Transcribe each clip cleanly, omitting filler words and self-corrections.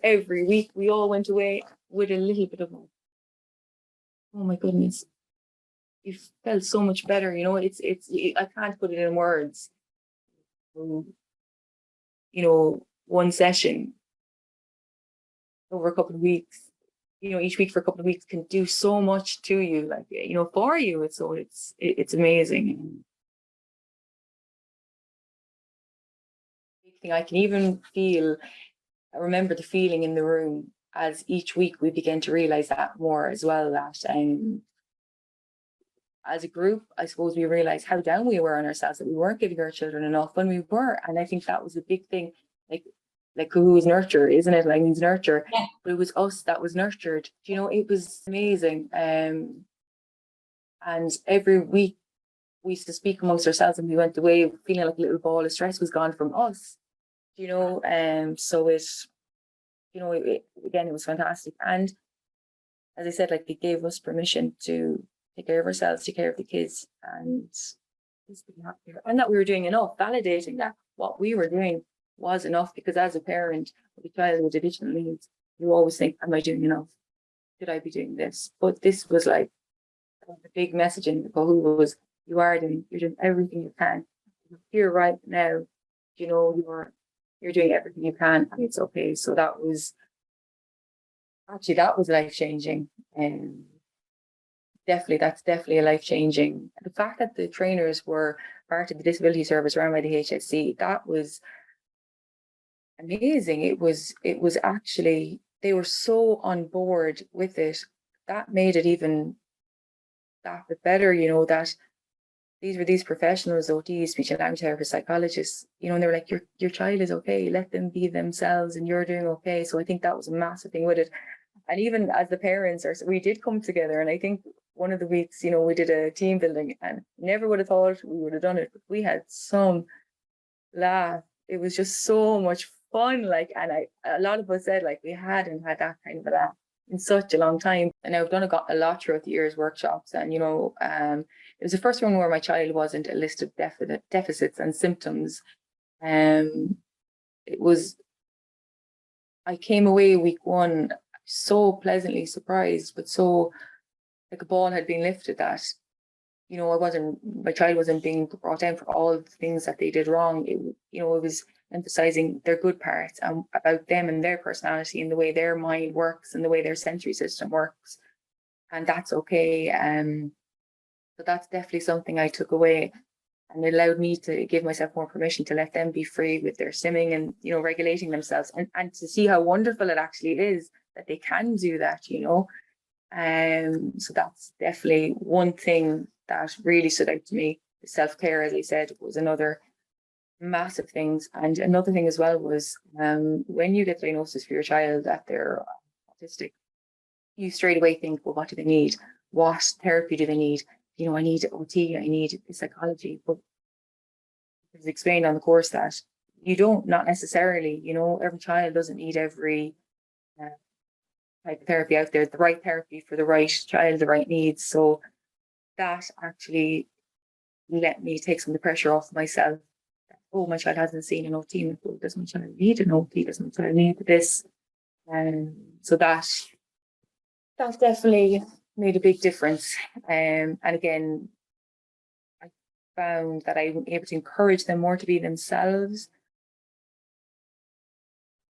Every week we all went away with a little bit of, oh my goodness, you felt so much better. I can't put it in words. One session over a couple of weeks, each week for a couple of weeks can do so much to you, like, for you. It's amazing. I can even remember the feeling in the room as each week we began to realize that more as well, that as a group, I suppose we realized how down we were on ourselves, that we weren't giving our children enough when we were. And I think that was a big thing. Like who is nurture, isn't it? Like means nurture. Yeah. But it was us that was nurtured. It was amazing. And every week we used to speak amongst ourselves, and we went away feeling like a little ball of stress was gone from us. So again, it was fantastic. And as I said, like, they gave us permission to take care of ourselves, take care of the kids, and that we were doing enough, validating that what we were doing was enough. Because as a parent of a child with additional needs, you always think, am I doing enough? Should I be doing this? But this was like the big message in the Cothú was, you're doing everything you can. Here right now, you're doing everything you can, and it's okay. So that was life-changing. And that's definitely a life-changing. The fact that the trainers were part of the disability service run by the HSC, that was amazing. It was actually, they were so on board with it. That made it even that bit better, that these were these professionals, OTs, speech and language therapists, psychologists, and they were like, your child is okay, let them be themselves, and you're doing okay. So I think that was a massive thing with it. And even as the parents, we did come together, and I think one of the weeks, we did a team building, and never would have thought we would have done it, but we had some laugh. It was just so much fun, like, and a lot of us said, like, we hadn't had that kind of a laugh in such a long time. And I've done a lot throughout the years, workshops, and it was the first one where my child wasn't a list of deficits and symptoms. I came away week one so pleasantly surprised, but so like a ball had been lifted, that my child wasn't being brought down for all the things that they did wrong. It was emphasizing their good parts and about them and their personality and the way their mind works and the way their sensory system works, and that's okay. So that's definitely something I took away, and it allowed me to give myself more permission to let them be free with their stimming and regulating themselves, and to see how wonderful it actually is that they can do that. So that's definitely one thing that really stood out to me. Self-care, as I said, was another massive thing. And another thing as well was when you get diagnosis for your child that they're autistic, you straight away think, well, what do they need? What therapy do they need? I need OT, I need psychology. But it's explained on the course that you don't, not necessarily, every child doesn't need every type of therapy out there, the right therapy for the right child, the right needs. So that actually let me take some of the pressure off myself. Oh, my child hasn't seen an OT. Does my child need an OT? Does my child need this? So that definitely made a big difference. And again, I found that I'm able to encourage them more to be themselves.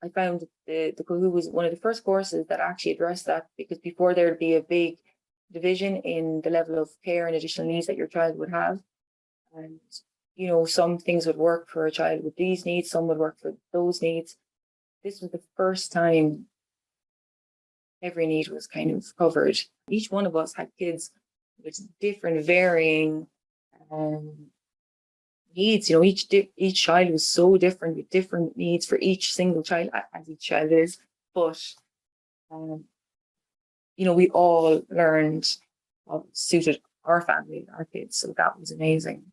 I found the Cothú was one of the first courses that actually addressed that, because before there would be a big division in the level of care and additional needs that your child would have. And, some things would work for a child with these needs, some would work for those needs. This was the first time every need was kind of covered. Each one of us had kids with different varying needs. Each child was so different, with different needs for each single child, as each child is. But we all learned what suited our family, our kids. So that was amazing.